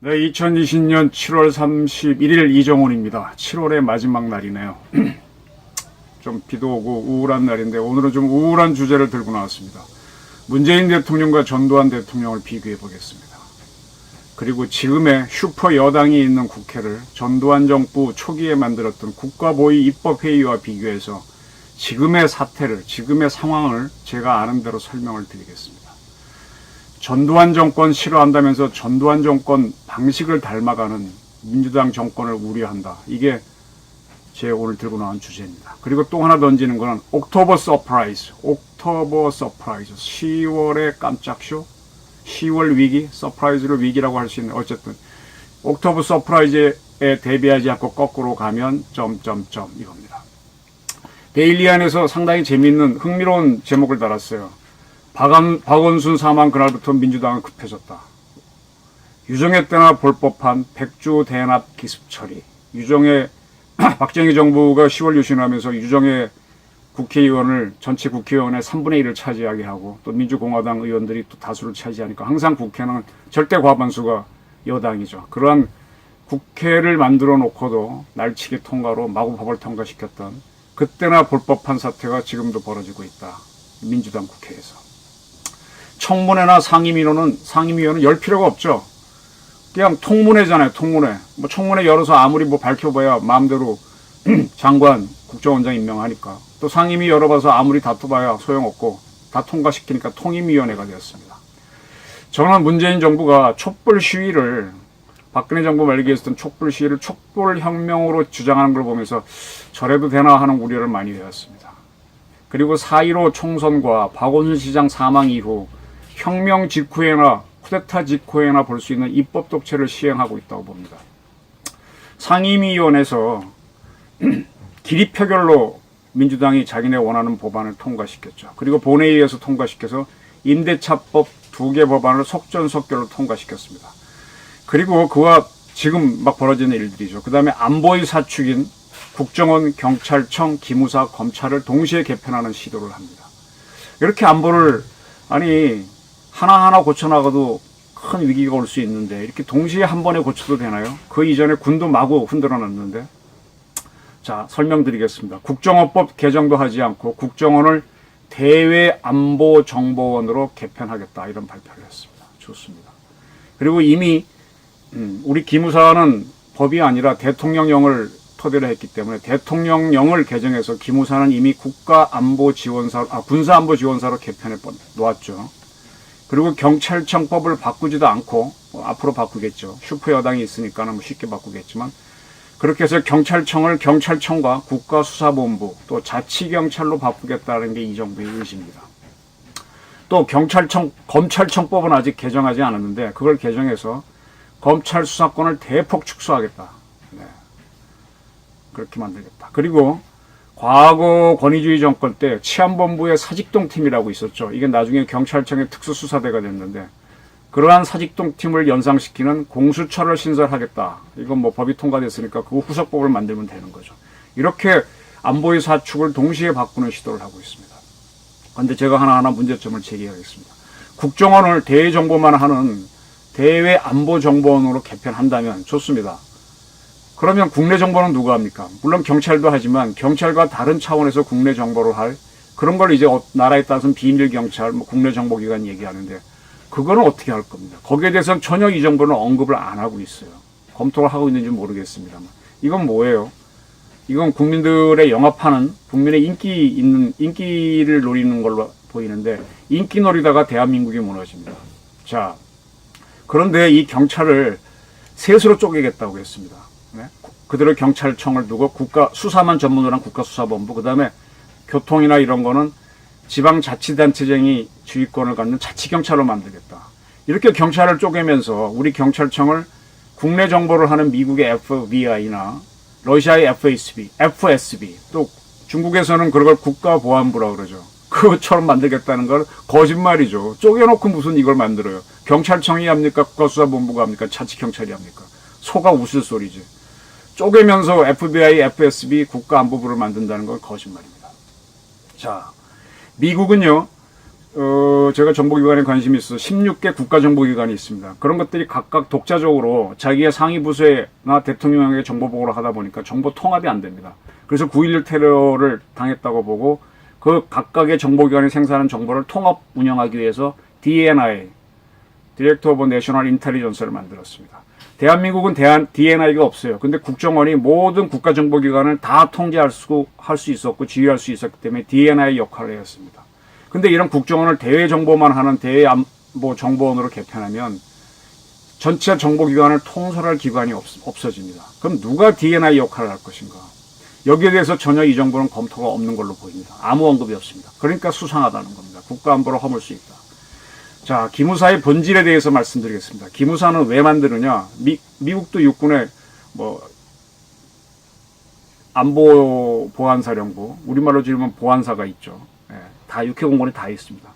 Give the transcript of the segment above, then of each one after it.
네, 2020년 7월 31일 이정훈입니다. 7월의 마지막 날이네요. 좀 비도 오고 우울한 날인데 오늘은 좀 우울한 주제를 들고 나왔습니다. 문재인 대통령과 전두환 대통령을 비교해 보겠습니다. 그리고 지금의 슈퍼 여당이 있는 국회를 전두환 정부 초기에 만들었던 국가보위 입법회의와 비교해서 지금의 사태를, 지금의 상황을 제가 아는 대로 설명을 드리겠습니다. 전두환 정권 싫어한다면서 전두환 정권 방식을 닮아가는 민주당 정권을 우려한다. 이게 제 오늘 들고 나온 주제입니다. 그리고 또 하나 던지는 거는 옥토버 서프라이즈. 10월의 깜짝쇼. 10월 위기, 서프라이즈를 위기라고 할 수 있는, 어쨌든 옥토버 서프라이즈에 대비하지 않고 거꾸로 가면 이겁니다. 데일리안에서 상당히 재미있는 흥미로운 제목을 달았어요. 박원순 사망 그날부터 민주당은 급해졌다. 유정회 때나 볼 법한 백주 대납 기습 처리. 유정회 박정희 정부가 10월 유신하면서 유정회 국회의원을 전체 국회의원의 3분의 1을 차지하게 하고 또 민주공화당 의원들이 또 다수를 차지하니까 항상 국회는 절대 과반수가 여당이죠. 그러한 국회를 만들어 놓고도 날치기 통과로 마구 법을 통과시켰던 그때나 볼 법한 사태가 지금도 벌어지고 있다. 민주당 국회에서. 청문회나 상임위원은 열 필요가 없죠. 그냥 통문회잖아요. 통문회. 뭐 청문회 열어서 아무리 뭐 밝혀봐야 마음대로 장관, 국정원장 임명하니까. 또 상임위 열어봐서 아무리 다퉈봐야 소용없고 다 통과시키니까 통임위원회가 되었습니다. 저는 문재인 정부가 촛불 시위를, 박근혜 정부 말기에 했던 촛불 시위를 촛불혁명으로 주장하는 걸 보면서 저래도 되나 하는 우려를 많이 해왔습니다. 그리고 4.15 총선과 박원순 시장 사망 이후 혁명 직후에나 쿠데타 직후에나 볼 수 있는 입법 독재를 시행하고 있다고 봅니다. 상임위원회에서 기립 표결로 민주당이 자기네 원하는 법안을 통과시켰죠. 그리고 본회의에서 통과시켜서 임대차법 2개 법안을 속전속결로 통과시켰습니다. 그리고 그와 지금 막 벌어지는 일들이죠. 그 다음에 안보의 사축인 국정원, 경찰청, 기무사, 검찰을 동시에 개편하는 시도를 합니다. 이렇게 안보를, 하나하나 고쳐나가도 큰 위기가 올 수 있는데 이렇게 동시에 한 번에 고쳐도 되나요? 그 이전에 군도 마구 흔들어 놨는데. 자, 설명드리겠습니다. 국정원법 개정도 하지 않고 국정원을 대외안보정보원으로 개편하겠다, 이런 발표를 했습니다. 좋습니다. 그리고 이미 우리 기무사는 법이 아니라 대통령령을 토대로 했기 때문에 대통령령을 개정해서 기무사는 이미 군사안보지원사로 개편해 놓았죠. 그리고 경찰청법을 바꾸지도 않고, 앞으로 바꾸겠죠. 슈퍼여당이 있으니까는 쉽게 바꾸겠지만, 그렇게 해서 경찰청을 경찰청과 국가수사본부 또 자치경찰로 바꾸겠다는 게 이 정부의 의지입니다. 또 검찰청법은 아직 개정하지 않았는데 그걸 개정해서 검찰 수사권을 대폭 축소하겠다. 네. 그렇게 만들겠다. 그리고 과거 권위주의 정권 때 치안본부의 사직동팀이라고 있었죠. 이게 나중에 경찰청의 특수수사대가 됐는데 그러한 사직동팀을 연상시키는 공수처를 신설하겠다. 이건 뭐 법이 통과됐으니까 그거 후속법을 만들면 되는 거죠. 이렇게 안보의 사축을 동시에 바꾸는 시도를 하고 있습니다. 그런데 제가 하나하나 문제점을 제기하겠습니다. 국정원을 대외정보만 하는 대외안보정보원으로 개편한다면 좋습니다. 그러면 국내 정보는 누가 합니까? 물론 경찰도 하지만 경찰과 다른 차원에서 국내 정보를 할 그런 걸 이제 나라에 따라서는 비밀경찰, 국내정보기관 얘기하는데 그거는 어떻게 할 겁니다. 거기에 대해서는 전혀 이 정보는 언급을 안 하고 있어요. 검토를 하고 있는지 모르겠습니다만. 이건 뭐예요? 이건 국민들의 영합하는, 국민의 인기를 노리는 걸로 보이는데 인기 노리다가 대한민국이 무너집니다. 자, 그런데 이 경찰을 셋으로 쪼개겠다고 했습니다. 네? 그대로 경찰청을 두고 수사만 전문으로 한 국가수사본부, 그 다음에 교통이나 이런 거는 지방자치단체장이 주의권을 갖는 자치경찰로 만들겠다. 이렇게 경찰을 쪼개면서 우리 경찰청을 국내 정보를 하는 미국의 FBI나 러시아의 FSB, 또 중국에서는 그걸 국가보안부라고 그러죠. 그것처럼 만들겠다는 걸 거짓말이죠. 쪼개놓고 무슨 이걸 만들어요. 경찰청이 합니까? 국가수사본부가 합니까? 자치경찰이 합니까? 속아 웃을 소리지. 쪼개면서 FBI, FSB 국가안보부를 만든다는 건 거짓말입니다. 자, 미국은요, 제가 정보기관에 관심이 있어서 16개 국가정보기관이 있습니다. 그런 것들이 각각 독자적으로 자기의 상위 부서나 대통령에게 정보 보고를 하다 보니까 정보 통합이 안 됩니다. 그래서 9.11 테러를 당했다고 보고 그 각각의 정보기관이 생산한 정보를 통합 운영하기 위해서 DNI, 디렉터 오브 내셔널 인텔리전스를 만들었습니다. 대한민국은 DNI가 없어요. 근데 국정원이 모든 국가정보기관을 다 통제할 수 있었고 지휘할 수 있었기 때문에 DNI 역할을 했습니다. 근데 이런 국정원을 대외 정보만 하는 대외 안보 정보원으로 개편하면 전체 정보기관을 통솔할 기관이 없어집니다. 그럼 누가 DNI 역할을 할 것인가? 여기에 대해서 전혀 이 정부는 검토가 없는 걸로 보입니다. 아무 언급이 없습니다. 그러니까 수상하다는 겁니다. 국가안보를 허물 수 있다. 자, 기무사의 본질에 대해서 말씀드리겠습니다. 기무사는 왜 만드느냐? 미국도 육군의 안보 보안사령부, 우리말로 지으면 보안사가 있죠. 예, 다 육해공군이 다 있습니다.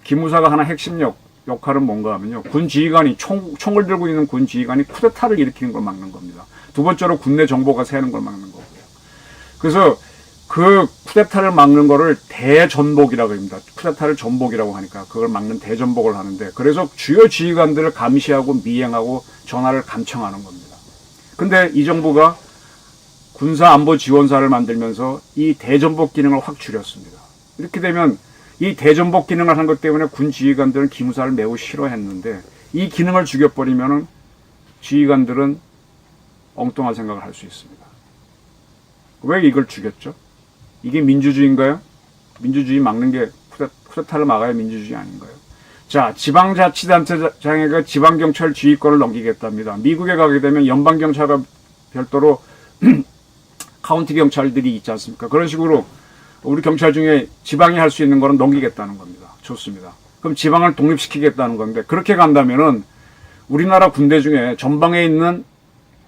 기무사가 하나 핵심 역할은 뭔가 하면요. 군 지휘관이 총을 들고 있는 군 지휘관이 쿠데타를 일으키는 걸 막는 겁니다. 두 번째로 국내 정보가 새는 걸 막는 거고요. 그래서 그 쿠데타를 막는 거를 대전복이라고 합니다. 쿠데타를 전복이라고 하니까 그걸 막는 대전복을 하는데, 그래서 주요 지휘관들을 감시하고 미행하고 전화를 감청하는 겁니다. 근데 이 정부가 군사안보지원사를 만들면서 이 대전복 기능을 확 줄였습니다. 이렇게 되면 이 대전복 기능을 한 것 때문에 군 지휘관들은 기무사를 매우 싫어했는데, 이 기능을 죽여버리면은 지휘관들은 엉뚱한 생각을 할 수 있습니다. 왜 이걸 죽였죠? 이게 민주주의인가요? 민주주의 막는 게 쿠데타를 막아야 민주주의 아닌가요? 자, 지방자치단체장에게 지방경찰 지휘권을 넘기겠답니다. 미국에 가게 되면 연방경찰과 별도로 카운티 경찰들이 있지 않습니까? 그런 식으로 우리 경찰 중에 지방이 할 수 있는 거는 넘기겠다는 겁니다. 좋습니다. 그럼 지방을 독립시키겠다는 건데, 그렇게 간다면은 우리나라 군대 중에 전방에 있는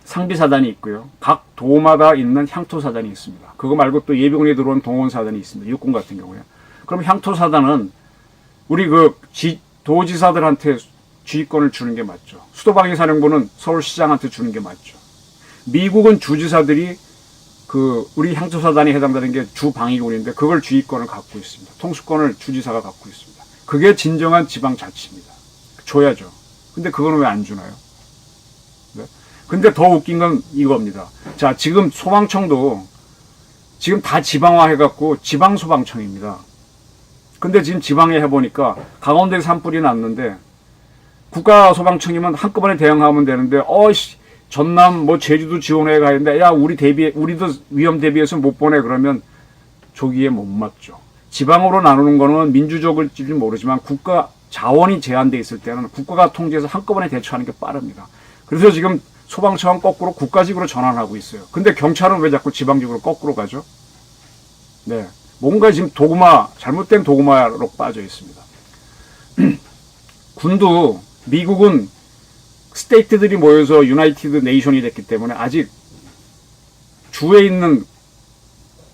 상비사단이 있고요. 각 도마다 있는 향토사단이 있습니다. 그거 말고 또 예비군에 들어온 동원사단이 있습니다. 육군 같은 경우에. 그럼 향토사단은 우리 도지사들한테 지휘권을 주는 게 맞죠. 수도방위사령부는 서울시장한테 주는 게 맞죠. 미국은 주지사들이 우리 향토사단이 해당되는 게 주방위군인데 그걸 지휘권을 갖고 있습니다. 통수권을 주지사가 갖고 있습니다. 그게 진정한 지방자치입니다. 줘야죠. 근데 그건 왜 안 주나요? 네? 근데 더 웃긴 건 이겁니다. 자, 지금 소방청도 지금 다 지방화 해갖고 지방소방청입니다. 근데 지금 지방에 해보니까 강원도에 산불이 났는데 국가소방청이면 한꺼번에 대응하면 되는데, 전남 제주도 지원해 가는데, 야, 우리도 위험 대비해서 못 보내. 그러면 조기에 못 막죠. 지방으로 나누는 거는 민주적일지 모르지만 국가 자원이 제한돼 있을 때는 국가가 통제해서 한꺼번에 대처하는 게 빠릅니다. 그래서 지금 소방청은 거꾸로 국가직으로 전환하고 있어요. 근데 경찰은 왜 자꾸 지방직으로 거꾸로 가죠? 네. 뭔가 지금 잘못된 도구마로 빠져 있습니다. 군도, 미국은 스테이트들이 모여서 유나이티드 네이션이 됐기 때문에 아직 주에 있는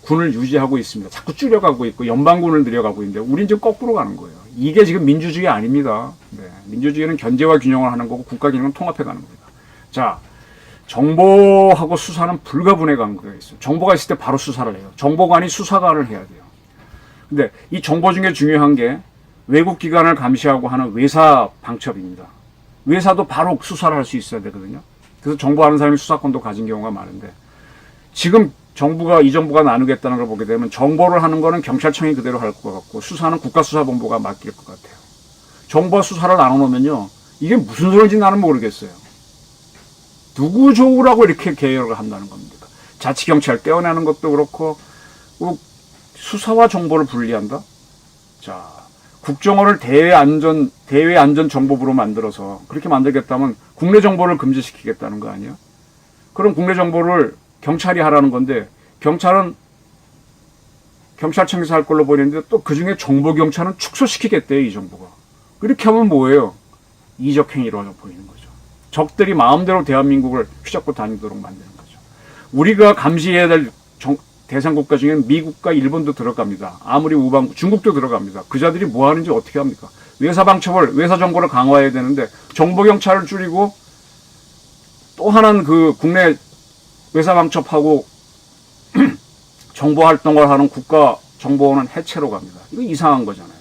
군을 유지하고 있습니다. 자꾸 줄여가고 있고 연방군을 늘려가고 있는데 우린 지금 거꾸로 가는 거예요. 이게 지금 민주주의 아닙니다. 네. 민주주의는 견제와 균형을 하는 거고 국가 기능은 통합해 가는 겁니다. 자, 정보하고 수사는 불가분의 관계가 있어요. 정보가 있을 때 바로 수사를 해요. 정보관이 수사관을 해야 돼요. 근데 이 정보 중에 중요한 게 외국 기관을 감시하고 하는 외사 방첩입니다. 외사도 바로 수사를 할 수 있어야 되거든요. 그래서 정보하는 사람이 수사권도 가진 경우가 많은데, 지금 이 정부가 나누겠다는 걸 보게 되면 정보를 하는 거는 경찰청이 그대로 할 것 같고 수사는 국가수사본부가 맡길 것 같아요. 정보와 수사를 나눠놓으면요, 이게 무슨 소리인지 나는 모르겠어요. 누구 좋으라고 이렇게 개혁을 한다는 겁니까? 자치경찰 떼어내는 것도 그렇고, 수사와 정보를 분리한다? 자, 국정원을 대외안전정보부로 만들어서 그렇게 만들겠다면 국내 정보를 금지시키겠다는 거 아니에요? 그럼 국내 정보를 경찰이 하라는 건데, 경찰은 경찰청에서 할 걸로 보이는데 또 그중에 정보경찰은 축소시키겠대요, 이 정부가. 이렇게 하면 뭐예요? 이적행위로 보이는 거죠. 적들이 마음대로 대한민국을 휘잡고 다니도록 만드는 거죠. 우리가 감시해야 될 대상국가 중에는 미국과 일본도 들어갑니다. 아무리 중국도 들어갑니다. 그 자들이 뭐 하는지 어떻게 합니까? 외사정보를 강화해야 되는데 정보경찰을 줄이고 또 하나는 그 국내 외사방첩하고 정보활동을 하는 국가정보원은 해체로 갑니다. 이거 이상한 거잖아요.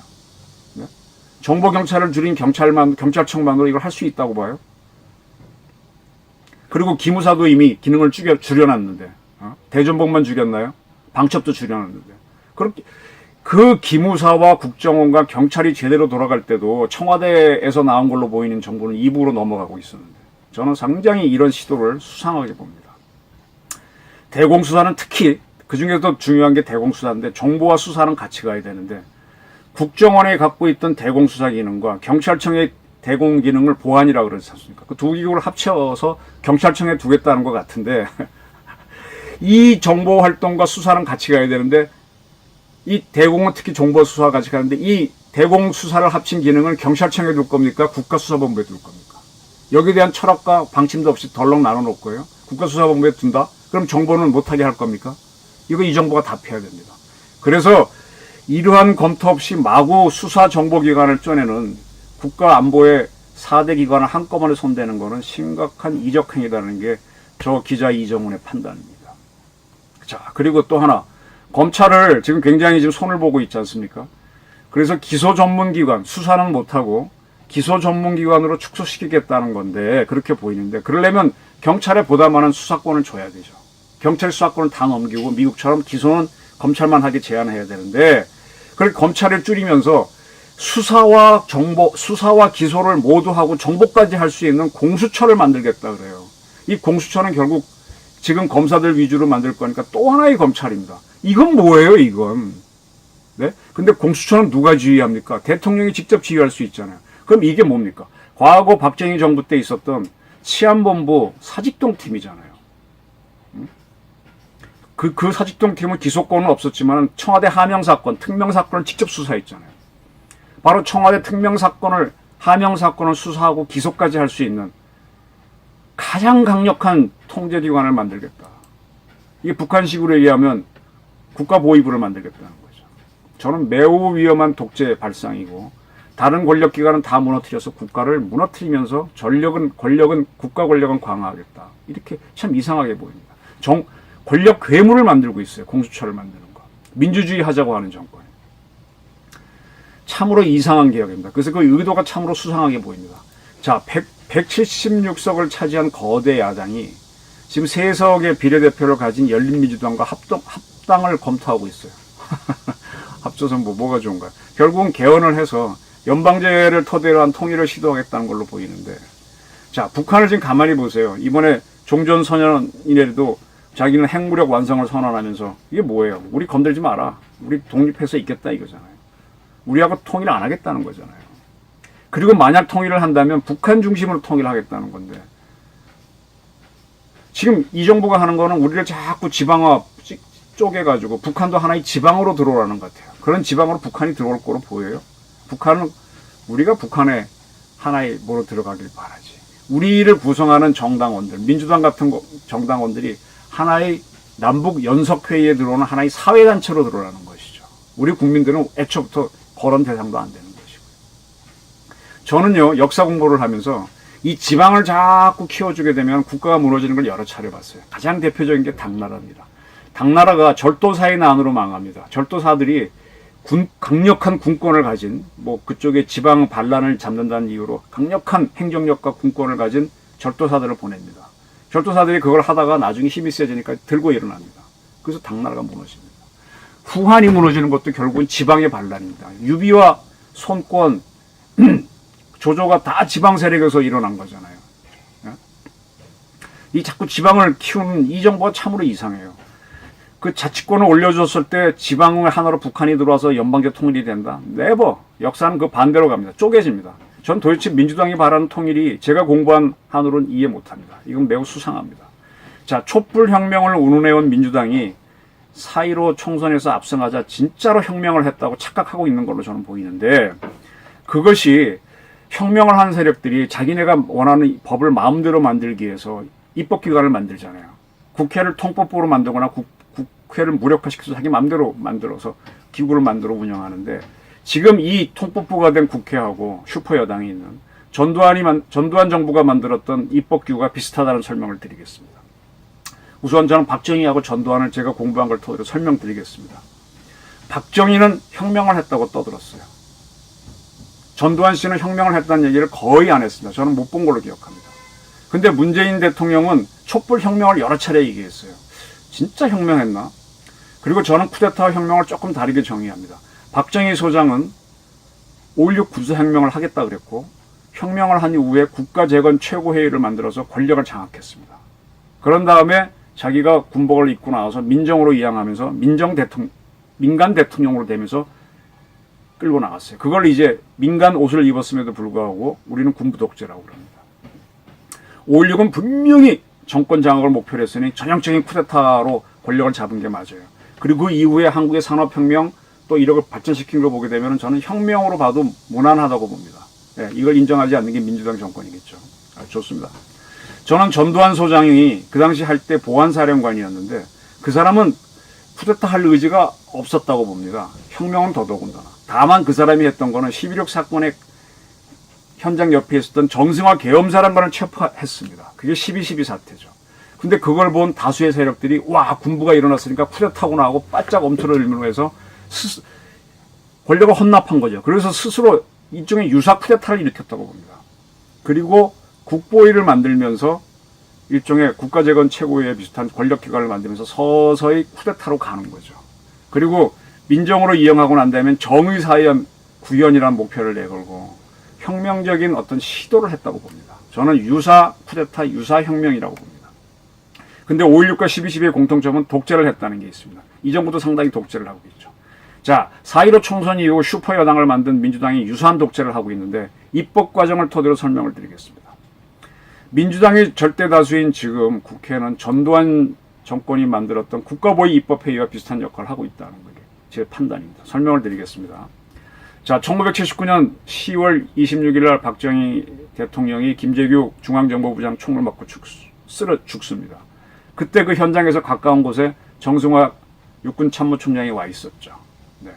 네? 정보경찰을 줄인 경찰청만으로 이걸 할 수 있다고 봐요. 그리고 기무사도 이미 기능을 줄여놨는데, 대전복만 줄였나요? 방첩도 줄여놨는데. 그렇게, 그 기무사와 국정원과 경찰이 제대로 돌아갈 때도 청와대에서 나온 걸로 보이는 정보는 이부로 넘어가고 있었는데, 저는 상당히 이런 시도를 수상하게 봅니다. 대공수사는 특히, 그 중에서도 중요한 게 대공수사인데, 정보와 수사는 같이 가야 되는데, 국정원에 갖고 있던 대공수사 기능과 경찰청의 대공 기능을 보안이라고 그러지 않습니까? 그 두 기구를 합쳐서 경찰청에 두겠다는 것 같은데 이 정보 활동과 수사는 같이 가야 되는데 이 대공은 특히 정보 수사가 같이 가는데 이 대공 수사를 합친 기능을 경찰청에 둘 겁니까? 국가수사본부에 둘 겁니까? 여기에 대한 철학과 방침도 없이 덜렁 나눠놓고요. 국가수사본부에 둔다? 그럼 정보는 못하게 할 겁니까? 이거 이 정부가 답해야 됩니다. 그래서 이러한 검토 없이 마구 수사 정보기관을 쪼내는 국가안보의 4대 기관을 한꺼번에 손대는 것은 심각한 이적행위라는 게 저 기자 이정훈의 판단입니다. 자, 그리고 또 하나. 검찰을 지금 굉장히 지금 손을 보고 있지 않습니까? 그래서 기소 전문기관, 수사는 못하고 기소 전문기관으로 축소시키겠다는 건데, 그렇게 보이는데, 그러려면 경찰에 보다 많은 수사권을 줘야 되죠. 경찰 수사권을 다 넘기고 미국처럼 기소는 검찰만 하게 제한해야 되는데, 그렇게 검찰을 줄이면서 수사와 기소를 모두 하고 정보까지 할 수 있는 공수처를 만들겠다 그래요. 이 공수처는 결국 지금 검사들 위주로 만들 거니까 또 하나의 검찰입니다. 이건 뭐예요, 이건? 네? 근데 공수처는 누가 지휘합니까? 대통령이 직접 지휘할 수 있잖아요. 그럼 이게 뭡니까? 과거 박정희 정부 때 있었던 치안본부 사직동 팀이잖아요. 그 사직동 팀은 기소권은 없었지만 청와대 하명사건, 특명사건을 직접 수사했잖아요. 바로 청와대 특명사건을, 하명사건을 수사하고 기소까지 할 수 있는 가장 강력한 통제기관을 만들겠다. 이게 북한식으로 얘기하면 국가보위부를 만들겠다는 거죠. 저는 매우 위험한 독재 발상이고, 다른 권력기관은 다 무너뜨려서 국가를 무너뜨리면서 권력은 국가 권력은 강화하겠다. 이렇게 참 이상하게 보입니다. 권력 괴물을 만들고 있어요. 공수처를 만드는 거. 민주주의 하자고 하는 정권. 참으로 이상한 개혁입니다. 그래서 그 의도가 참으로 수상하게 보입니다. 자, 176석을 차지한 거대 야당이 지금 3석의 비례대표를 가진 열린민주당과 합당을 검토하고 있어요. 합쳐서 뭐가 좋은가요? 결국은 개헌을 해서 연방제를 토대로 한 통일을 시도하겠다는 걸로 보이는데, 자, 북한을 지금 가만히 보세요. 이번에 종전선언이라도 자기는 핵무력 완성을 선언하면서 이게 뭐예요? 우리 건들지 마라. 우리 독립해서 있겠다 이거잖아요. 우리하고 통일 안 하겠다는 거잖아요. 그리고 만약 통일을 한다면 북한 중심으로 통일하겠다는 건데, 지금 이 정부가 하는 거는 우리를 자꾸 지방화 쪼개가지고 북한도 하나의 지방으로 들어오라는 것 같아요. 그런 지방으로 북한이 들어올 거로 보여요. 우리가 북한에 하나의 뭐로 들어가길 바라지. 우리를 구성하는 정당원들, 민주당 같은 정당원들이 하나의 남북 연석회의에 들어오는 하나의 사회단체로 들어오라는 것이죠. 우리 국민들은 애초부터 거론 대상도 안 되는 것이고. 저는요, 역사 공부를 하면서 이 지방을 자꾸 키워주게 되면 국가가 무너지는 걸 여러 차례 봤어요. 가장 대표적인 게 당나라입니다. 당나라가 절도사의 난으로 망합니다. 절도사들이 강력한 군권을 가진, 그쪽에 지방 반란을 잡는다는 이유로 강력한 행정력과 군권을 가진 절도사들을 보냅니다. 절도사들이 그걸 하다가 나중에 힘이 세지니까 들고 일어납니다. 그래서 당나라가 무너집니다. 후한이 무너지는 것도 결국은 지방의 반란입니다. 유비와 손권, 조조가 다 지방 세력에서 일어난 거잖아요. 이 자꾸 지방을 키우는 이 정부가 참으로 이상해요. 그 자치권을 올려줬을 때 지방을 하나로 북한이 들어와서 연방제 통일이 된다? 네버. 역사는 그 반대로 갑니다. 쪼개집니다. 전 도대체 민주당이 바라는 통일이 제가 공부한 한으로는 이해 못합니다. 이건 매우 수상합니다. 자, 촛불혁명을 운운해온 민주당이 4.15 총선에서 압승하자 진짜로 혁명을 했다고 착각하고 있는 걸로 저는 보이는데, 그것이 혁명을 한 세력들이 자기네가 원하는 법을 마음대로 만들기 위해서 입법기관을 만들잖아요. 국회를 통법부로 만들거나 국회를 무력화시켜서 자기 마음대로 만들어서 기구를 만들어 운영하는데, 지금 이 통법부가 된 국회하고 슈퍼여당이 있는 전두환 정부가 만들었던 입법규가 비슷하다는 설명을 드리겠습니다. 우선 저는 박정희하고 전두환을 제가 공부한 걸 토대로 설명드리겠습니다. 박정희는 혁명을 했다고 떠들었어요. 전두환 씨는 혁명을 했다는 얘기를 거의 안 했습니다. 저는 못 본 걸로 기억합니다. 근데 문재인 대통령은 촛불 혁명을 여러 차례 얘기했어요. 진짜 혁명했나? 그리고 저는 쿠데타 혁명을 조금 다르게 정의합니다. 박정희 소장은 5.16 구수혁명을 하겠다 그랬고 혁명을 한 이후에 국가재건 최고회의를 만들어서 권력을 장악했습니다. 그런 다음에 자기가 군복을 입고 나와서 민정으로 이양하면서 민간 대통령으로 되면서 끌고 나갔어요. 그걸 이제 민간 옷을 입었음에도 불구하고 우리는 군부 독재라고 그럽니다. 5.16은 분명히 정권 장악을 목표로 했으니 전형적인 쿠데타로 권력을 잡은 게 맞아요. 그리고 그 이후에 한국의 산업혁명 또 이력을 발전시킨 걸 보게 되면 저는 혁명으로 봐도 무난하다고 봅니다. 네, 이걸 인정하지 않는 게 민주당 정권이겠죠. 좋습니다. 저는 전두환 소장이 그 당시 할 때 보안사령관이었는데 그 사람은 쿠데타 할 의지가 없었다고 봅니다. 혁명은 더더군다나. 다만 그 사람이 했던 거는 11.6 사건의 현장 옆에 있었던 정승화 계엄사령관을 체포했습니다. 그게 12.12 사태죠. 근데 그걸 본 다수의 세력들이 와 군부가 일어났으니까 쿠데타구나 하고 바짝 엄투를 일으면서 권력을 헌납한 거죠. 그래서 스스로 일종의 유사 쿠데타를 일으켰다고 봅니다. 그리고 국보위를 만들면서 일종의 국가재건 최고위에 비슷한 권력기관을 만들면서 서서히 쿠데타로 가는 거죠. 그리고 민정으로 이양하고 난 다음에 정의사회 구현이라는 목표를 내걸고 혁명적인 어떤 시도를 했다고 봅니다. 저는 유사 쿠데타, 유사 혁명이라고 봅니다. 근데 5.16과 12.12의 공통점은 독재를 했다는 게 있습니다. 이 정부도 상당히 독재를 하고 있죠. 자, 4.15 총선 이후 슈퍼여당을 만든 민주당이 유사한 독재를 하고 있는데 입법 과정을 토대로 설명을 드리겠습니다. 민주당이 절대 다수인 지금 국회는 전두환 정권이 만들었던 국가보위 입법회의와 비슷한 역할을 하고 있다는 게 제 판단입니다. 설명을 드리겠습니다. 자, 1979년 10월 26일 날 박정희 대통령이 김재규 중앙정보부장 총을 맞고 죽습니다. 그때 그 현장에서 가까운 곳에 정승화 육군참모총장이 와 있었죠. 네.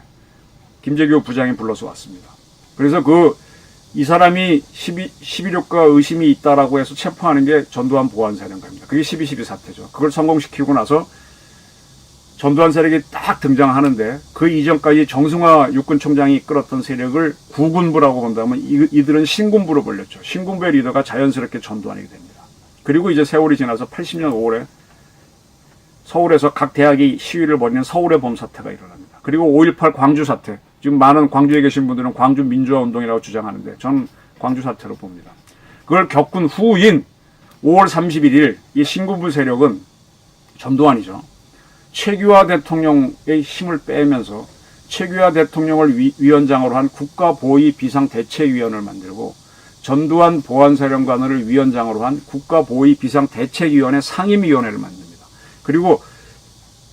김재규 부장이 불러서 왔습니다. 그래서 이 사람이 12.6과 의심이 있다라고 해서 체포하는 게 전두환 보안사령관입니다. 그게 12.12 사태죠. 그걸 성공시키고 나서 전두환 세력이 딱 등장하는데 그 이전까지 정승화 육군총장이 이끌었던 세력을 구군부라고 본다면 이들은 신군부로 불렸죠. 신군부의 리더가 자연스럽게 전두환이 됩니다. 그리고 이제 세월이 지나서 80년 5월에 서울에서 각 대학이 시위를 벌이는 서울의 봄 사태가 일어납니다. 그리고 5.18 광주 사태. 지금 많은 광주에 계신 분들은 광주 민주화 운동이라고 주장하는데 저는 광주 사태로 봅니다. 그걸 겪은 후인 5월 31일 이 신군부 세력은 전두환이죠. 최규하 대통령의 힘을 빼면서 최규하 대통령을 위원장으로 한 국가보위 비상대책위원회를 만들고 전두환 보안사령관을 위원장으로 한 국가보위 비상대책위원회 상임위원회를 만듭니다. 그리고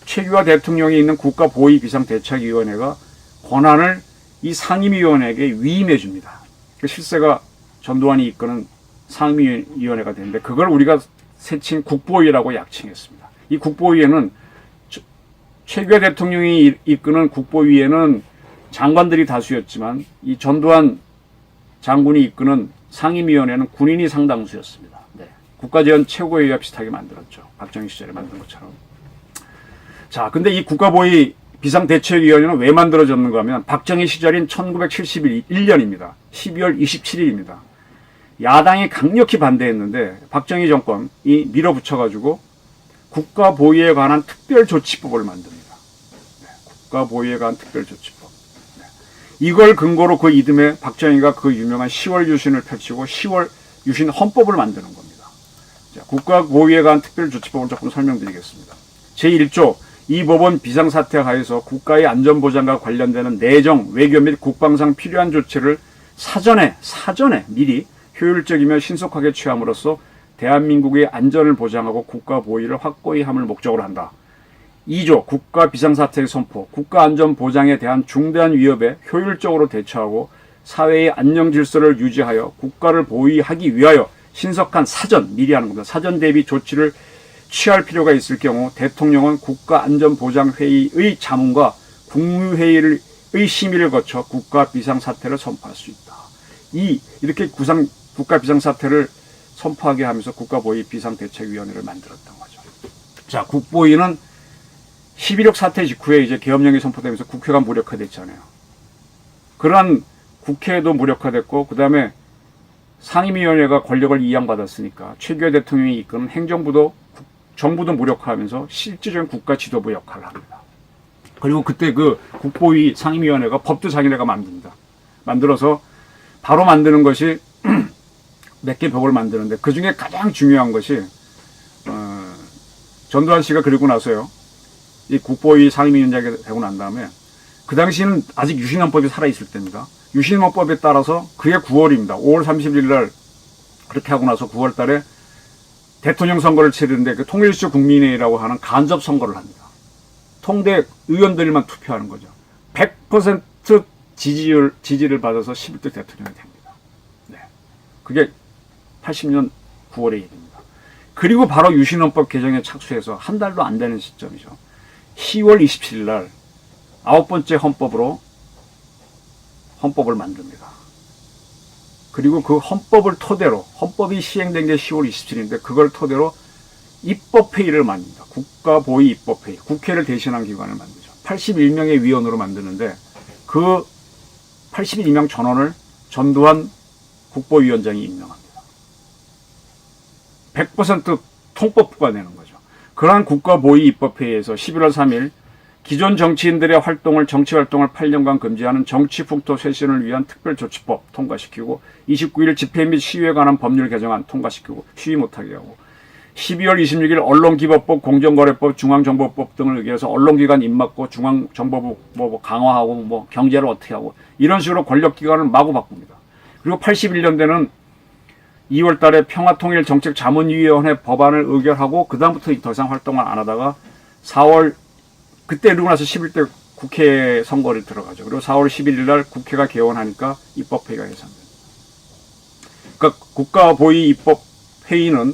최규하 대통령이 있는 국가보위 비상대책위원회가 권한을 이 상임위원회에게 위임해 줍니다. 실세가 전두환이 이끄는 상임위원회가 되는데 그걸 우리가 세칭 국보위라고 약칭했습니다. 이 국보위에는 최규하 대통령이 이끄는 국보위에는 장관들이 다수였지만 이 전두환 장군이 이끄는 상임위원회는 군인이 상당수였습니다. 네. 국가재건 최고회의와 비슷하게 만들었죠. 박정희 시절에 만든 것처럼. 자, 근데 이 국가보위 비상대책위원회는 왜 만들어졌는가 하면 박정희 시절인 1971년입니다. 12월 27일입니다. 야당이 강력히 반대했는데 박정희 정권이 밀어붙여가지고 국가보위에 관한 특별조치법을 만듭니다. 네, 국가보위에 관한 특별조치법. 네. 이걸 근거로 그 이듬해 박정희가 그 유명한 10월 유신을 펼치고 10월 유신 헌법을 만드는 겁니다. 자, 국가보위에 관한 특별조치법을 조금 설명드리겠습니다. 제1조 이 법은 비상사태 하에서 국가의 안전보장과 관련되는 내정, 외교 및 국방상 필요한 조치를 사전에 미리 효율적이며 신속하게 취함으로써 대한민국의 안전을 보장하고 국가 보위를 확고히 함을 목적으로 한다. 2조 국가 비상사태의 선포, 국가 안전 보장에 대한 중대한 위협에 효율적으로 대처하고 사회의 안녕 질서를 유지하여 국가를 보위하기 위하여 신속한 사전, 미리 하는 겁니다. 사전 대비 조치를 취할 필요가 있을 경우 대통령은 국가안전보장회의의 자문과 국무회의의 심의를 거쳐 국가 비상사태를 선포할 수 있다. 이렇게 국가 비상사태를 선포하게 하면서 국가보위 비상대책위원회를 만들었던 거죠. 자, 국보위는 11.6 사태 직후에 이제 계엄령이 선포되면서 국회가 무력화됐잖아요. 그러한 국회도 무력화됐고, 그 다음에 상임위원회가 권력을 이양받았으니까 최규하 대통령이 이끄는 행정부도 정부도 무력화하면서 실질적인 국가 지도부 역할을 합니다. 그리고 그때 그 국보위 상임위원회가 법도 자기네가 만듭니다. 만들어서 바로 만드는 것이 몇 개 법을 만드는데 그 중에 가장 중요한 것이 전두환 씨가 그리고 나서요. 이 국보위 상임위원장이 되고 난 다음에 그 당시에는 아직 유신헌법이 살아있을 때입니다. 유신헌법에 따라서 그게 9월입니다. 5월 30일 날 그렇게 하고 나서 9월 달에 대통령 선거를 치르는데 그 통일주 국민회의라고 하는 간접 선거를 합니다. 통대 의원들만 투표하는 거죠. 100% 지지를 받아서 11대 대통령이 됩니다. 네. 그게 80년 9월의 일입니다. 그리고 바로 유신헌법 개정에 착수해서 한 달도 안 되는 시점이죠. 10월 27일 날 9번째 헌법을 만듭니다. 그리고 그 헌법을 토대로, 헌법이 시행된 게 10월 27일인데 그걸 토대로 입법회의를 만듭니다. 국가보위 입법회의, 국회를 대신한 기관을 만들죠. 81명의 위원으로 만드는데 그 82명 전원을 전두환 국보위원장이 임명합니다. 100% 통법부가 되는 거죠. 그러한 국가보위 입법회의에서 11월 3일 기존 정치인들의 정치활동을 8년간 금지하는 정치풍토 쇄신을 위한 특별조치법 통과시키고 29일 집회 및 시위에 관한 법률 개정안 통과시키고 시위 못하게 하고 12월 26일 언론기법법, 공정거래법, 중앙정보법 등을 의결해서 언론기관 입막고 중앙정보부 강화하고 경제를 어떻게 하고 이런 식으로 권력기관을 마구 바꿉니다. 그리고 81년대는 2월 달에 평화통일정책자문위원회 법안을 의결하고 그 다음부터 더 이상 활동을 안 하다가 4월 그때 이르고 나서 11대 국회 선거를 들어가죠. 그리고 4월 11일 날 국회가 개원하니까 입법회의가 해산됩니다. 그러니까 국가보위 입법회의는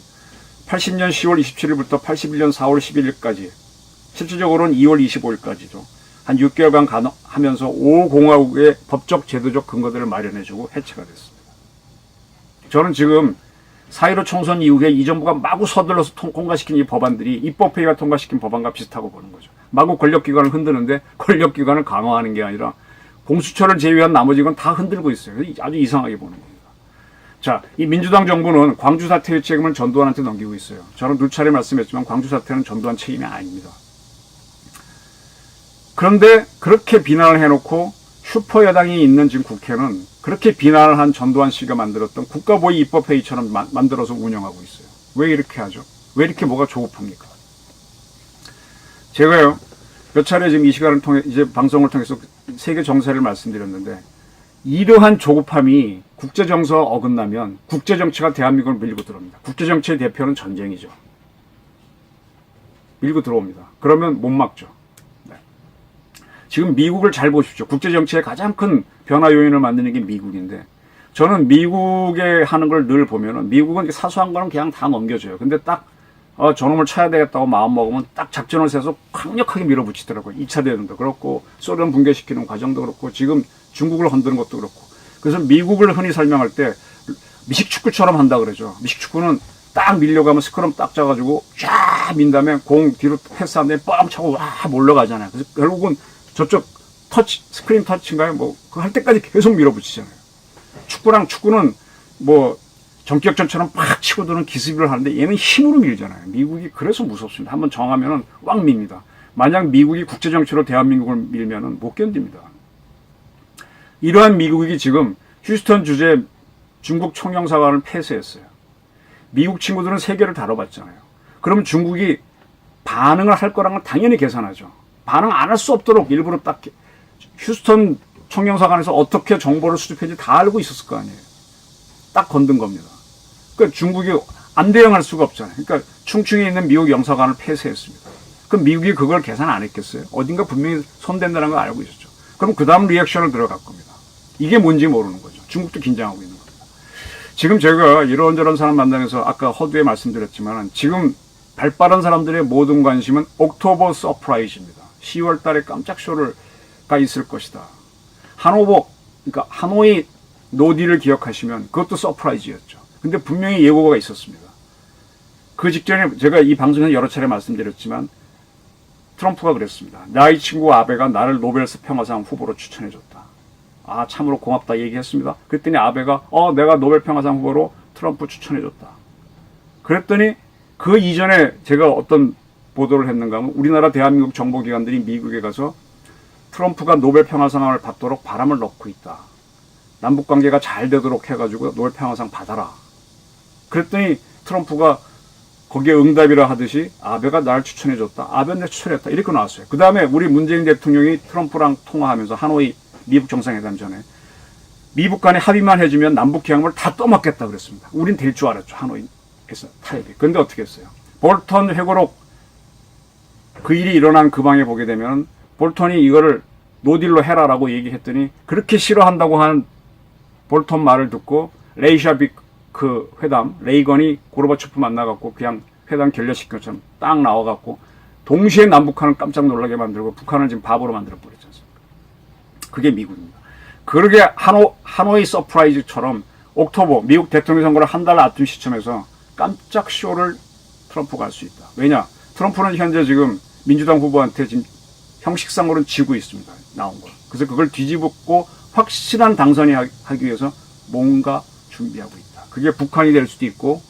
80년 10월 27일부터 81년 4월 11일까지 실질적으로는 2월 25일까지죠. 한 6개월간 하면서 5공화국의 법적 제도적 근거들을 마련해주고 해체가 됐습니다. 저는 지금 4.15 총선 이후에 이 정부가 마구 서둘러서 통과시킨 이 법안들이 입법회의가 통과시킨 법안과 비슷하고 보는 거죠. 마구 권력기관을 흔드는데 권력기관을 강화하는 게 아니라 공수처를 제외한 나머지 건 다 흔들고 있어요. 아주 이상하게 보는 겁니다. 자, 이 민주당 정부는 광주 사태의 책임을 전두환한테 넘기고 있어요. 저는 누차례 말씀했지만 광주 사태는 전두환 책임이 아닙니다. 그런데 그렇게 비난을 해놓고 슈퍼 여당이 있는 지금 국회는 그렇게 비난을 한 전두환 씨가 만들었던 국가보위 입법회의처럼 만들어서 운영하고 있어요. 왜 이렇게 하죠? 왜 이렇게 뭐가 조급합니까? 제가요, 몇 차례 지금 이 시간을 통해, 이제 방송을 통해서 세계 정세를 말씀드렸는데, 이러한 조급함이 국제정서 어긋나면 국제정치가 대한민국을 밀고 들어옵니다. 국제정치의 대표는 전쟁이죠. 밀고 들어옵니다. 그러면 못 막죠. 네. 지금 미국을 잘 보십시오. 국제정치의 가장 큰 변화 요인을 만드는 게 미국인데, 저는 미국에 하는 걸 늘 보면은 미국은 사소한 거는 그냥 다 넘겨줘요. 근데 딱 저놈을 쳐야 되겠다고 마음먹으면 딱 작전을 세서 강력하게 밀어붙이더라고요. 2차 대전도 그렇고 소련 붕괴시키는 과정도 그렇고 지금 중국을 흔드는 것도 그렇고. 그래서 미국을 흔히 설명할 때 미식축구처럼 한다 그러죠. 미식축구는 딱 밀려가면 스크럼 딱 짜가지고 쫙 민 다음에 공 뒤로 패스한 다음에 뻥 차고 와 몰려가잖아요. 그래서 결국은 저쪽 스크린 터치인가요? 그거 할 때까지 계속 밀어붙이잖아요. 축구는 전격전처럼 팍 치고 드는 기습을 하는데 얘는 힘으로 밀잖아요. 미국이 그래서 무섭습니다. 한번 정하면은 꽉 밉니다. 만약 미국이 국제정치로 대한민국을 밀면은 못 견딥니다. 이러한 미국이 지금 휴스턴 주재 중국 총영사관을 폐쇄했어요. 미국 친구들은 세계를 다뤄봤잖아요. 그럼 중국이 반응을 할 거라는 건 당연히 계산하죠. 반응 안 할 수 없도록 일부러 딱 휴스턴 총영사관에서 어떻게 정보를 수집했는지 다 알고 있었을 거 아니에요. 딱 건든 겁니다. 그러니까 중국이 안 대응할 수가 없잖아요. 그러니까 충칭에 있는 미국 영사관을 폐쇄했습니다. 그럼 미국이 그걸 계산 안 했겠어요? 어딘가 분명히 손댄다는 걸 알고 있었죠. 그럼 그 다음 리액션을 들어갈 겁니다. 이게 뭔지 모르는 거죠. 중국도 긴장하고 있는 겁니다. 지금 제가 이런저런 사람 만나면서 아까 허두에 말씀드렸지만 지금 발빠른 사람들의 모든 관심은 옥토버 서프라이즈입니다. 10월 달에 깜짝 쇼가 있을 것이다. 그러니까 하노이 노딜을 기억하시면 그것도 서프라이즈였죠. 근데 분명히 예고가 있었습니다. 그 직전에 제가 이 방송에서 여러 차례 말씀드렸지만 트럼프가 그랬습니다. 나의 친구 아베가 나를 노벨스 평화상 후보로 추천해줬다. 아, 참으로 고맙다 얘기했습니다. 그랬더니 아베가 내가 노벨 평화상 후보로 트럼프 추천해줬다. 그랬더니 그 이전에 제가 어떤 보도를 했는가 하면 우리나라 대한민국 정보기관들이 미국에 가서 트럼프가 노벨 평화상을 받도록 바람을 넣고 있다. 남북관계가 잘 되도록 해가지고 노벨 평화상 받아라. 그랬더니 트럼프가 거기에 응답이라 하듯이 아베가 날 추천해줬다. 아베는 내 추천했다. 이렇게 나왔어요. 그 다음에 우리 문재인 대통령이 트럼프랑 통화하면서 하노이 미국 정상회담 전에 미국 간에 합의만 해주면 남북 계약을 다 떠맡겠다 그랬습니다. 우린 될 줄 알았죠. 하노이에서 타협이. 그런데 어떻게 했어요? 볼턴 회고록 그 일이 일어난 그 방에 보게 되면 볼턴이 이거를 노딜로 해라라고 얘기했더니 그렇게 싫어한다고 한 볼턴 말을 듣고 레이샤비크 회담, 레이건이 고르바초프 만나갖고 그냥 회담 결렬시킨 것처럼 딱 나와갖고 동시에 남북한을 깜짝 놀라게 만들고 북한을 지금 바보로 만들어 버렸지 않습니까? 그게 미국입니다. 그러게 하노이 서프라이즈처럼 옥토버 미국 대통령 선거를 한 달 앞둔 시점에서 깜짝 쇼를 트럼프가 할 수 있다. 왜냐? 트럼프는 현재 지금 민주당 후보한테 지금 형식상으로는 지고 있습니다. 나온 거. 그래서 그걸 뒤집고 확실한 당선이 하기 위해서 뭔가 준비하고 있다. 그게 북한이 될 수도 있고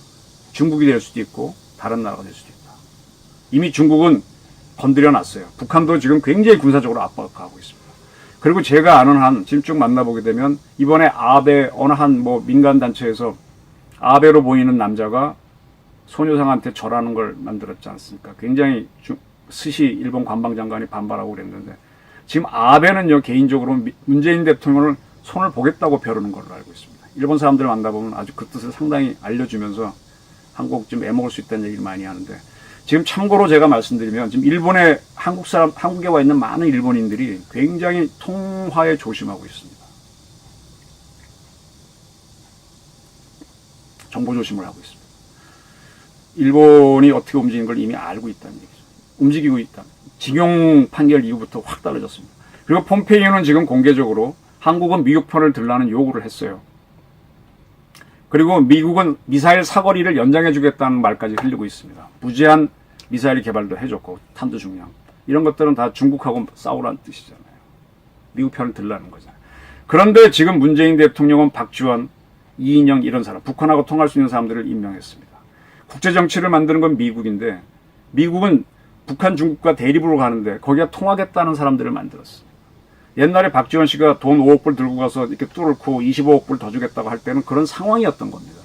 중국이 될 수도 있고 다른 나라가 될 수도 있다. 이미 중국은 건드려 놨어요. 북한도 지금 굉장히 군사적으로 압박하고 있습니다. 그리고 제가 아는 한 지금 쭉 만나보게 되면 이번에 아베 어느 한 민간 단체에서 아베로 보이는 남자가 소녀상한테 절하는 걸 만들었지 않습니까? 굉장히 스시 일본 관방장관이 반발하고 그랬는데 지금 아베는요 개인적으로 문재인 대통령을 손을 보겠다고 벼르는 걸로 알고 있습니다. 일본 사람들 만나보면 아주 그 뜻을 상당히 알려주면서 한국 좀 애먹을 수 있다는 얘기를 많이 하는데 지금 참고로 제가 말씀드리면 지금 일본에 한국에 와 있는 많은 일본인들이 굉장히 통화에 조심하고 있습니다. 정보 조심을 하고 있습니다. 일본이 어떻게 움직이는 걸 이미 알고 있다는 얘기죠. 움직이고 있다. 징용 판결 이후부터 확 달라졌습니다. 그리고 폼페이오는 지금 공개적으로 한국은 미국 편을 들라는 요구를 했어요. 그리고 미국은 미사일 사거리를 연장해 주겠다는 말까지 흘리고 있습니다. 무제한 미사일 개발도 해줬고 탄도 중량 이런 것들은 다 중국하고 싸우라는 뜻이잖아요. 미국 편을 들라는 거잖아요. 그런데 지금 문재인 대통령은 박지원, 이인영 이런 사람 북한하고 통할 수 있는 사람들을 임명했습니다. 국제정치를 만드는 건 미국인데 미국은 북한, 중국과 대립으로 가는데 거기가 통하겠다는 사람들을 만들었어요. 옛날에 박지원 씨가 돈 5억 불 들고 가서 이렇게 뚫고 25억 불 더 주겠다고 할 때는 그런 상황이었던 겁니다.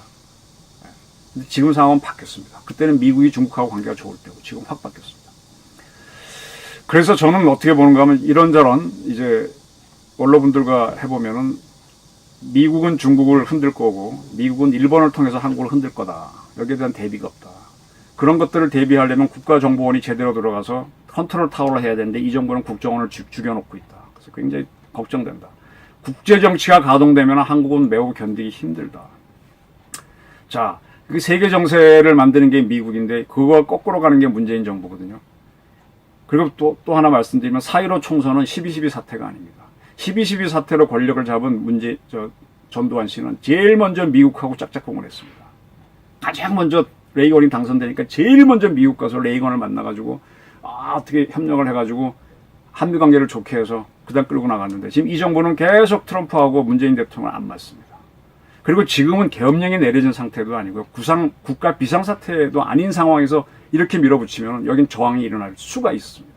근데 지금 상황은 바뀌었습니다. 그때는 미국이 중국하고 관계가 좋을 때고 지금 확 바뀌었습니다. 그래서 저는 어떻게 보는가 하면 이런저런 이제 원로분들과 해보면은 미국은 중국을 흔들 거고 미국은 일본을 통해서 한국을 흔들 거다. 여기에 대한 대비가 없다. 그런 것들을 대비하려면 국가정보원이 제대로 들어가서 컨트롤 타워를 해야 되는데 이 정부는 국정원을 죽여놓고 있다. 그래서 굉장히 걱정된다. 국제정치가 가동되면 한국은 매우 견디기 힘들다. 자, 그 세계 정세를 만드는 게 미국인데 그거와 거꾸로 가는 게 문재인 정부거든요. 그리고 또 하나 말씀드리면 4.15 총선은 12.12 사태가 아닙니다. 12.12 사태로 권력을 잡은 전두환 씨는 제일 먼저 미국하고 짝짝꿍을 했습니다. 가장 먼저 레이건이 당선되니까 제일 먼저 미국 가서 레이건을 만나가지고 어떻게 협력을 해가지고 한미 관계를 좋게 해서 그다음 끌고 나갔는데 지금 이 정부는 계속 트럼프하고 문재인 대통령을 안 맞습니다. 그리고 지금은 계엄령이 내려진 상태도 아니고 국가 비상사태도 아닌 상황에서 이렇게 밀어붙이면 여긴 저항이 일어날 수가 있습니다.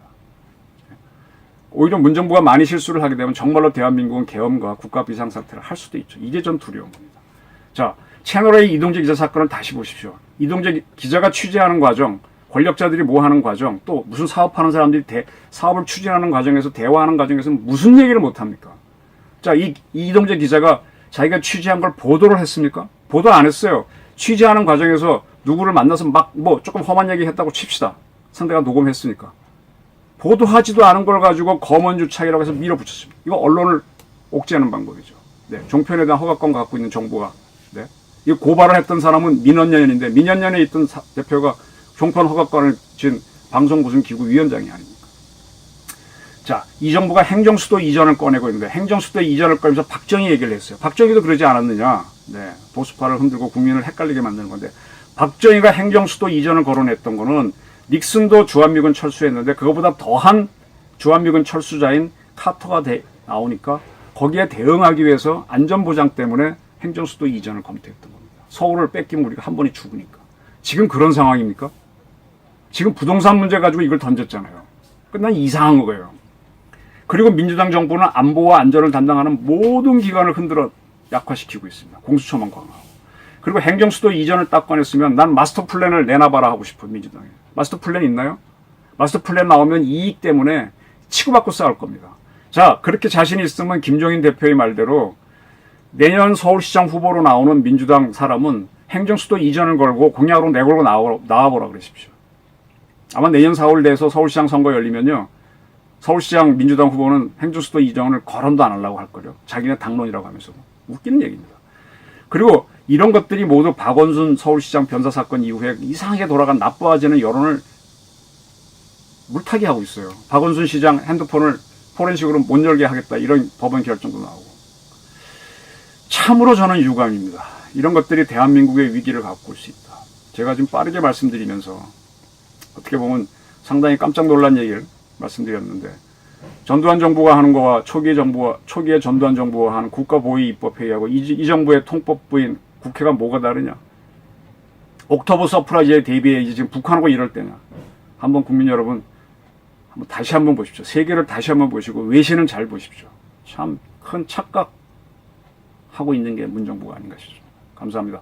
오히려 문정부가 많이 실수를 하게 되면 정말로 대한민국은 계엄과 국가 비상사태를 할 수도 있죠. 이게 좀 두려운 겁니다. 자, 채널A 이동재 기자 사건을 다시 보십시오. 이동재 기자가 취재하는 과정, 권력자들이 뭐 하는 과정, 또 무슨 사업하는 사람들이 사업을 추진하는 과정에서 대화하는 과정에서 무슨 얘기를 못합니까? 자, 이동재 기자가 자기가 취재한 걸 보도를 했습니까? 보도 안 했어요. 취재하는 과정에서 누구를 만나서 막 조금 험한 얘기 했다고 칩시다. 상대가 녹음했으니까. 보도하지도 않은 걸 가지고 검언유착이라고 해서 밀어붙였습니다. 이거 언론을 옥죄하는 방법이죠. 네, 종편에 대한 허가권 갖고 있는 정부가. 네. 이 고발을 했던 사람은 민원연인데 민원연에 있던 대표가 종편 허가권을 진 방송구성기구 위원장이 아닙니까? 자, 이 정부가 행정수도 이전을 꺼내고 있는데 행정수도 이전을 꺼내면서 박정희 얘기를 했어요. 박정희도 그러지 않았느냐. 네, 보수파를 흔들고 국민을 헷갈리게 만드는 건데 박정희가 행정수도 이전을 거론했던 거는 닉슨도 주한미군 철수했는데 그거보다 더한 주한미군 철수자인 카터가 나오니까 거기에 대응하기 위해서 안전보장 때문에 행정수도 이전을 검토했던 겁니다. 서울을 뺏기면 우리가 한 번에 죽으니까. 지금 그런 상황입니까? 지금 부동산 문제 가지고 이걸 던졌잖아요. 끝난 이상한 거예요. 그리고 민주당 정부는 안보와 안전을 담당하는 모든 기관을 흔들어 약화시키고 있습니다. 공수처만 강화하고. 그리고 행정수도 이전을 딱 꺼냈으면 난 마스터 플랜을 내놔봐라 하고 싶어요. 민주당에. 마스터 플랜 있나요? 마스터 플랜 나오면 이익 때문에 치고받고 싸울 겁니다. 자, 그렇게 자신이 있으면 김종인 대표의 말대로 내년 서울시장 후보로 나오는 민주당 사람은 행정수도 이전을 걸고 공약으로 내걸고 나와보라 그러십시오. 아마 내년 4월 내에서 서울시장 선거 열리면요. 서울시장 민주당 후보는 행정수도 이전을 거론도 안 하려고 할 거예요. 자기네 당론이라고 하면서. 웃기는 얘기입니다. 그리고 이런 것들이 모두 박원순 서울시장 변사 사건 이후에 이상하게 돌아간 나빠지는 여론을 물타기 하고 있어요. 박원순 시장 핸드폰을 포렌식으로 못 열게 하겠다. 이런 법원 결정도 나오고. 참으로 저는 유감입니다. 이런 것들이 대한민국의 위기를 갖고 올 수 있다. 제가 지금 빠르게 말씀드리면서 어떻게 보면 상당히 깜짝 놀란 얘기를 말씀드렸는데 전두환 정부가 하는 거와 초기의 전두환 정부가 하는 국가보위입법회의하고 이 정부의 통법부인 국회가 뭐가 다르냐. 옥토버 서프라이즈에 대비해 지금 북한하고 이럴 때냐. 한번 국민 여러분 다시 한번 보십시오. 세계를 다시 한번 보시고 외신은 잘 보십시오. 참 큰 착각하고 있는 게 문정부가 아닌가 싶습니다. 감사합니다.